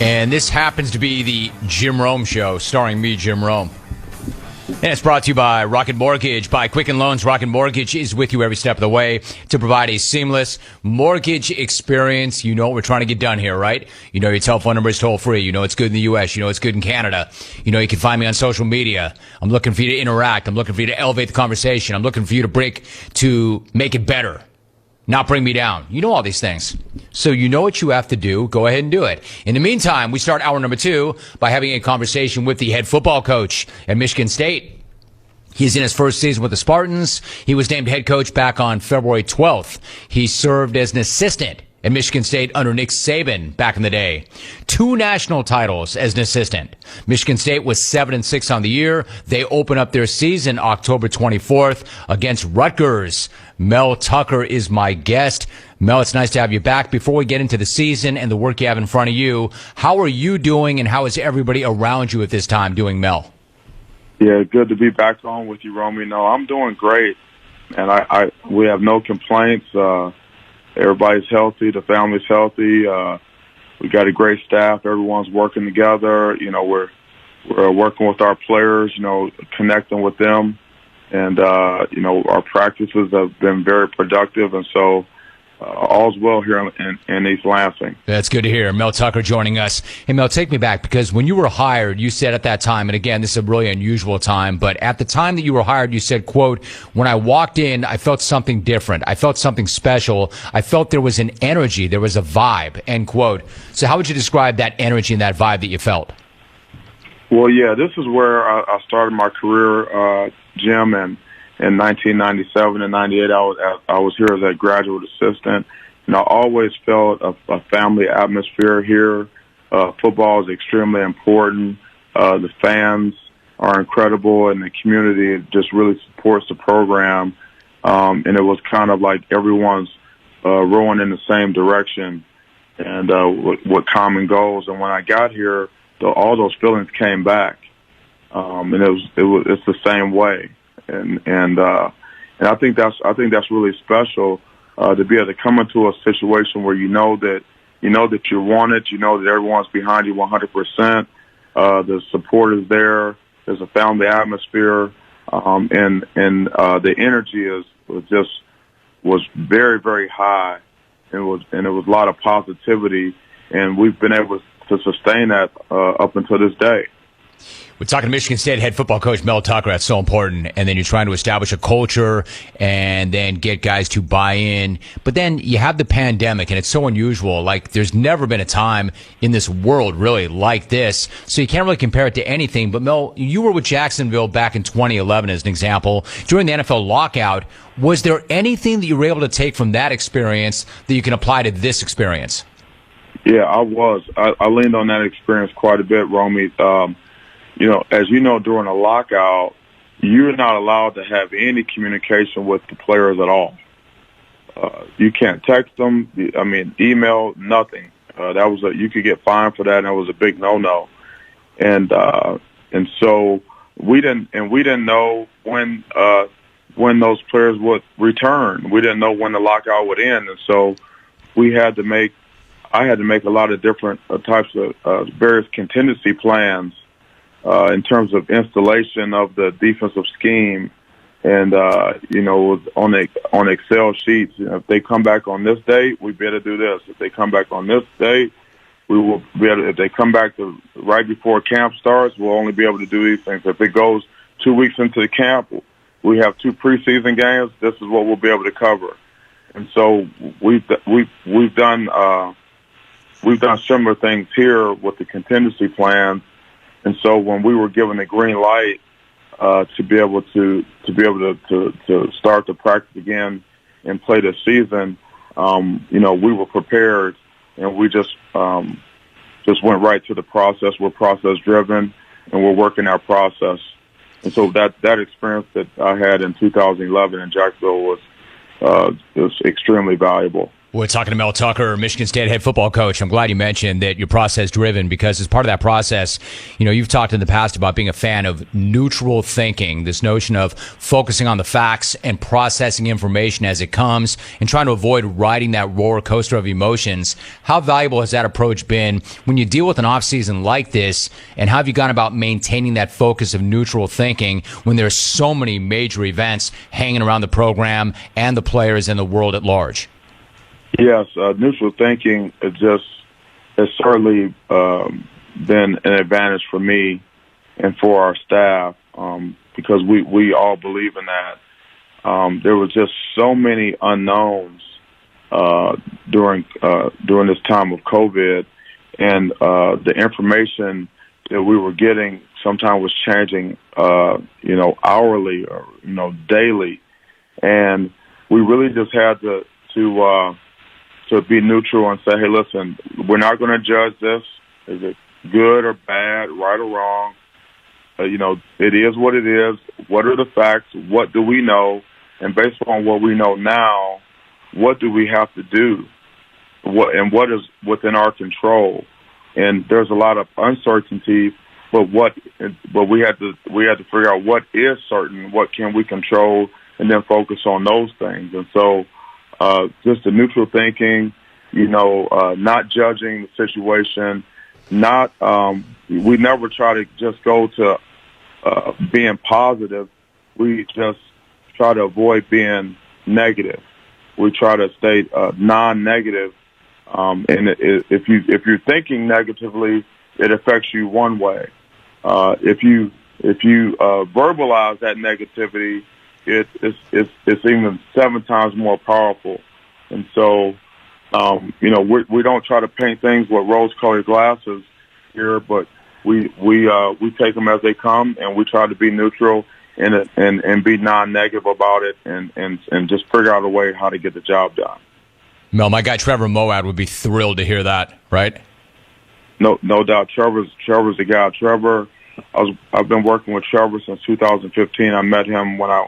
And this happens to be the Jim Rome Show, starring me, Jim Rome. And it's brought to you by Rocket Mortgage. By Quicken Loans, Rocket Mortgage is with you every step of the way to provide a seamless mortgage experience. You know what we're trying to get done here, right? You know your telephone number is toll-free. You know it's good in the U.S. You know it's good in Canada. You know you can find me on social media. I'm looking for you to interact. I'm looking for you to elevate the conversation. I'm looking for you to make it better, not bring me down. You know all these things. So you know what you have to do. Go ahead and do it. In the meantime, we start hour number 2 by having a conversation with the head football coach at Michigan State. He's in his first season with the Spartans. He was named head coach back on February 12th. He served as an assistant at Michigan State under Nick Saban back in the day. 2 national titles as an assistant. Michigan State was 7-6 on the year. They open up their season October 24th against Rutgers. Mel Tucker is my guest. Mel, it's nice to have you back. Before we get into the season and the work you have in front of you, how are you doing and how is everybody around you at this time doing, Mel? Yeah, good to be back on with you, Romy. No, I'm doing great, and we have no complaints. Everybody's healthy. The family's healthy. We got a great staff. Everyone's working together. You know, we're working with our players. You know, connecting with them, and you know, our practices have been very productive, and so. All's well here in East Lansing. That's good to hear. Mel Tucker joining us. Hey, Mel, take me back, because when you were hired, you said at that time, and again, this is a really unusual time, but at the time that you were hired, you said, quote, when I walked in, I felt something different. I felt something special. I felt there was an energy. There was a vibe, end quote. So how would you describe that energy and that vibe that you felt? Well, yeah, this is where I started my career, Jim, and in 1997 and 98, I was here as a graduate assistant, and I always felt a family atmosphere here. Football is extremely important. The fans are incredible, and the community just really supports the program. And it was kind of like everyone's rowing in the same direction and with common goals. And when I got here, all those feelings came back, and it's the same way. And I think that's really special to be able to come into a situation where you know that you're wanted, you know that everyone's behind you 100%. The support is there. There's a family atmosphere, and the energy was very, very high, and it was a lot of positivity, and we've been able to sustain that up until this day. We're talking to Michigan State head football coach Mel Tucker. That's so important. And then you're trying to establish a culture and then get guys to buy in. But then you have the pandemic, and it's so unusual. Like, there's never been a time in this world really like this. So you can't really compare it to anything. But Mel, you were with Jacksonville back in 2011 as an example. During the NFL lockout, was there anything that you were able to take from that experience that you can apply to this experience? Yeah, I was. I leaned on that experience quite a bit, Romy. You know, as you know, during a lockout, you're not allowed to have any communication with the players at all. You can't text them. I mean, email, nothing. You could get fined for that, and that was a big no-no. And so we didn't know when those players would return. We didn't know when the lockout would end, and so I had to make a lot of different types of various contingency plans. In terms of installation of the defensive scheme, and you know, on Excel sheets, you know, if they come back on this date, we better do this. If they come back on this date, we will be able. If they come back right before camp starts, we'll only be able to do these things. If it goes 2 weeks into the camp, we have 2 preseason games. This is what we'll be able to cover. And so we've done similar things here with the contingency plans. And so when we were given the green light to be able to start the practice again and play this season, you know, we were prepared, and we just went right to the process. We're process driven, and we're working our process. And so that experience that I had in 2011 in Jacksonville was extremely valuable. We're talking to Mel Tucker, Michigan State head football coach. I'm glad you mentioned that you're process driven, because as part of that process, you've talked in the past about being a fan of neutral thinking, this notion of focusing on the facts and processing information as it comes and trying to avoid riding that roller coaster of emotions. How valuable has that approach been when you deal with an offseason like this, and how have you gone about maintaining that focus of neutral thinking when there's so many major events hanging around the program and the players and the world at large? Yes, neutral thinking has certainly been an advantage for me and for our staff, because we all believe in that. There were just so many unknowns during this time of COVID, and the information that we were getting sometimes was changing, hourly or daily, and we really just had to be neutral and say, hey, listen, we're not going to judge this. Is it good or bad, right or wrong? It is what it is. What are the facts? What do we know? And based on what we know now, what do we have to do? What is within our control? And there's a lot of uncertainty, but we had to figure out what is certain, what can we control, and then focus on those things. And so, just the neutral thinking, not judging the situation, we never try to just go to being positive. We just try to avoid being negative. We try to stay non-negative. And if you're thinking negatively, it affects you one way. If you verbalize that negativity, it's even 7 times more powerful. And so, we don't try to paint things with rose-colored glasses here, but we take them as they come, and we try to be neutral and be non-negative about it, and just figure out a way how to get the job done. Mel, my guy Trevor Moad would be thrilled to hear that, right? No doubt. Trevor's the guy. Trevor, I've been working with Trevor since 2015. I met him when I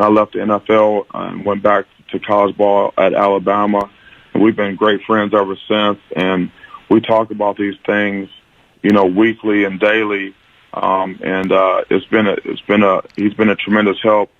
left the NFL and went back to college ball at Alabama, and we've been great friends ever since. And we talk about these things, weekly and daily. And he's been a tremendous help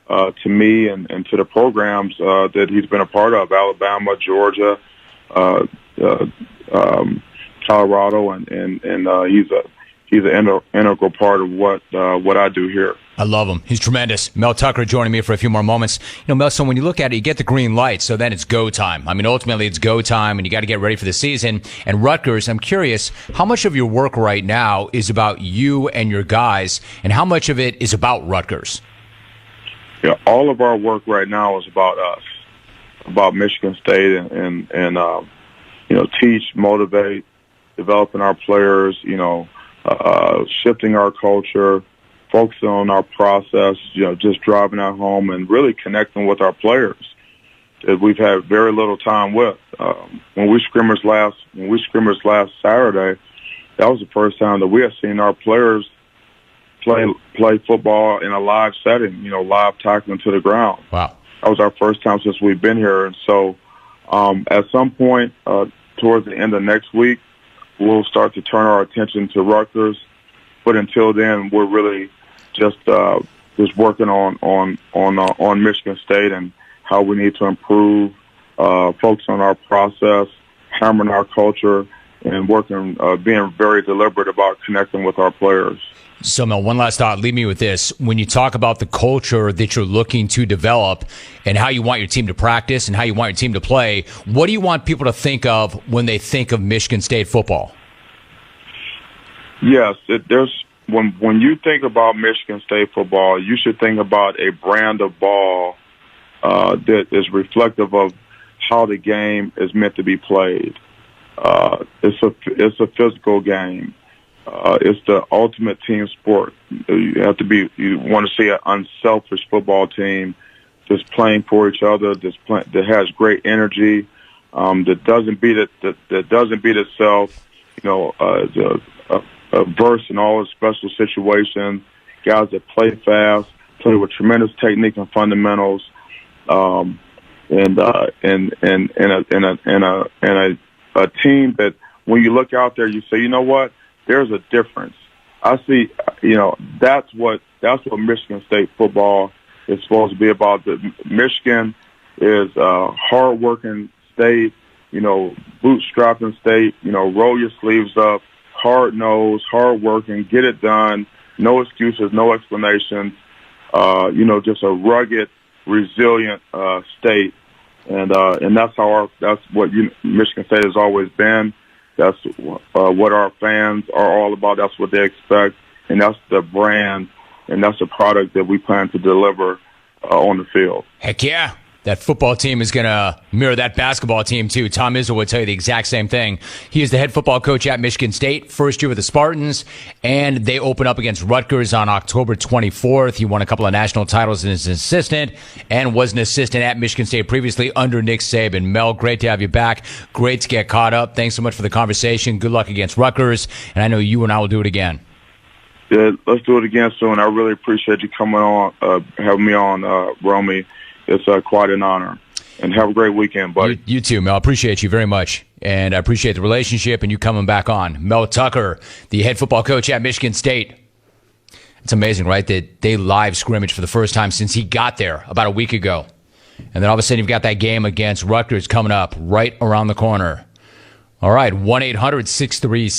to me and to the programs that he's been a part of: Alabama, Georgia, Colorado, and he's an integral part of what I do here. I love him. He's tremendous. Mel Tucker joining me for a few more moments. Mel, so when you look at it, you get the green light, so then it's go time. I mean, ultimately it's go time, and you got to get ready for the season. And Rutgers, I'm curious, how much of your work right now is about you and your guys, and how much of it is about Rutgers? Yeah, all of our work right now is about us, about Michigan State, and teach, motivate, developing our players, shifting our culture, focusing on our process, just driving at home and really connecting with our players that we've had very little time with. When we scrimmaged last Saturday, that was the first time that we had seen our players play football in a live setting, live tackling to the ground. Wow. That was our first time since we've been here. And so at some point towards the end of next week, we'll start to turn our attention to Rutgers. But until then, we're really just working on Michigan State and how we need to improve, focus on our process, hammering our culture, and being very deliberate about connecting with our players. So, Mel, one last thought. Leave me with this. When you talk about the culture that you're looking to develop and how you want your team to practice and how you want your team to play, what do you want people to think of when they think of Michigan State football? Yes, when you think about Michigan State football, you should think about a brand of ball that is reflective of how the game is meant to be played. It's a physical game. It's the ultimate team sport. You want to see an unselfish football team just playing for each other, that has great energy, that doesn't beat itself. Versed in all the special situations, guys that play fast, play with tremendous technique and fundamentals. a team that when you look out there, you say, you know what, there's a difference. I see, that's what Michigan State football is supposed to be about. Michigan is a hard-working state, bootstrapping state, roll your sleeves up, hard-nosed, hard-working, get it done, no excuses, no explanations, just a rugged, resilient state. And that's what Michigan State has always been. That's what our fans are all about. That's what they expect. And that's the brand, and that's the product that we plan to deliver on the field. Heck yeah. That football team is going to mirror that basketball team, too. Tom Izzo would tell you the exact same thing. He is the head football coach at Michigan State, first year with the Spartans, and they open up against Rutgers on October 24th. He won a couple of national titles as an assistant and was an assistant at Michigan State previously under Nick Saban. Mel, great to have you back. Great to get caught up. Thanks so much for the conversation. Good luck against Rutgers, and I know you and I will do it again. Yeah, let's do it again soon. I really appreciate you coming on, having me on, Romy. It's quite an honor. And have a great weekend, buddy. You too, Mel. I appreciate you very much. And I appreciate the relationship and you coming back on. Mel Tucker, the head football coach at Michigan State. It's amazing, right, that they live scrimmage for the first time since he got there about a week ago. And then all of a sudden you've got that game against Rutgers coming up right around the corner. All right, 1-800-63